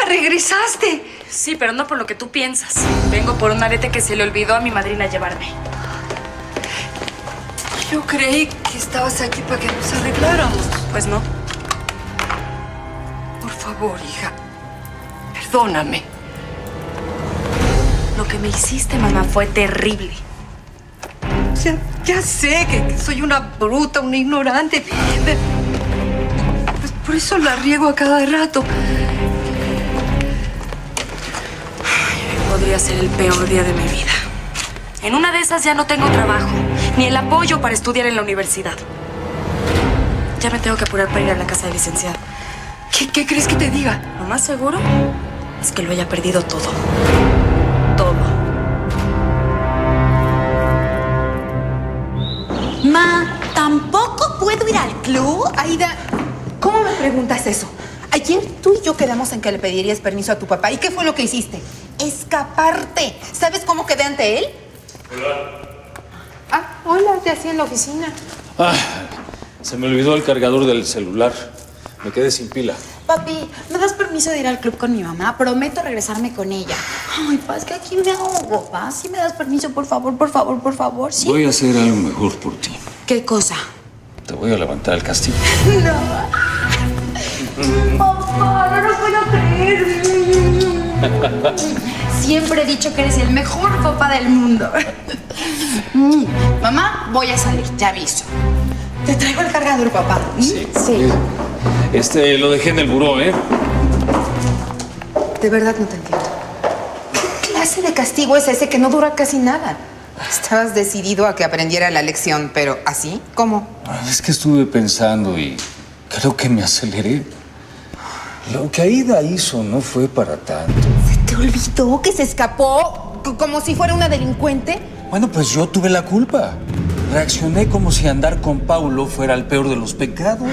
regresaste. Sí, pero no por lo que tú piensas. Vengo por un arete que se le olvidó a mi madrina llevarme. Yo creí que estabas aquí para que nos arregláramos. Pues no. Por favor, hija, perdóname. Lo que me hiciste, mamá, fue terrible. Ya sé que soy una bruta, una ignorante. Pues por eso la riego a cada rato. Podría ser el peor día de mi vida. En una de esas ya no tengo trabajo, ni el apoyo para estudiar en la universidad. Ya me tengo que apurar para ir a la casa del licenciado. ¿Qué crees que te diga? Lo más seguro es que lo haya perdido todo. Todo. Ma, ¿tampoco puedo ir al club? Aida, ¿cómo me preguntas eso? Ayer tú y yo quedamos en que le pedirías permiso a tu papá. ¿Y qué fue lo que hiciste? Escaparte. ¿Sabes cómo quedé ante él? Hola, te hacía en la oficina. Se me olvidó el cargador del celular. Me quedé sin pila. Papi, ¿me das permiso de ir al club con mi mamá? Prometo regresarme con ella. Ay, pa, es que aquí me ahogo, pa. ¿Sí me das permiso, por favor, por favor, por favor? ¿Sí? Voy a hacer algo mejor por ti. ¿Qué cosa? Te voy a levantar el castigo. Papá, no lo puedo creer. Siempre he dicho que eres el mejor papá del mundo. Mamá, voy a salir, ya aviso. Te traigo el cargador, papá. Sí. Lo dejé en el buró, ¿eh? De verdad no te entiendo. ¿Qué clase de castigo es ese que no dura casi nada? Estabas decidido a que aprendiera la lección, pero ¿así? ¿Cómo? Es que estuve pensando y creo que me aceleré. Lo que Aida hizo no fue para tanto. ¿Se te olvidó que se escapó como si fuera una delincuente? Bueno, pues yo tuve la culpa. Reaccioné como si andar con Paulo fuera el peor de los pecados.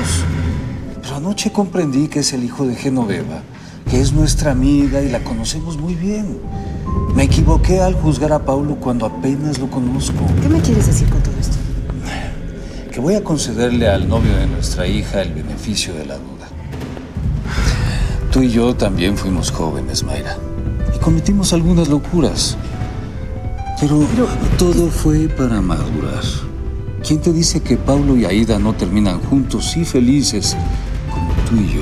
Pero anoche comprendí que es el hijo de Genoveva, que es nuestra amiga y la conocemos muy bien. Me equivoqué al juzgar a Paulo cuando apenas lo conozco. ¿Qué me quieres decir con todo esto? Que voy a concederle al novio de nuestra hija el beneficio de la duda. Tú y yo también fuimos jóvenes, Mayra, y cometimos algunas locuras. Pero todo fue para madurar. ¿Quién te dice que Paulo y Aida no terminan juntos y felices como tú y yo?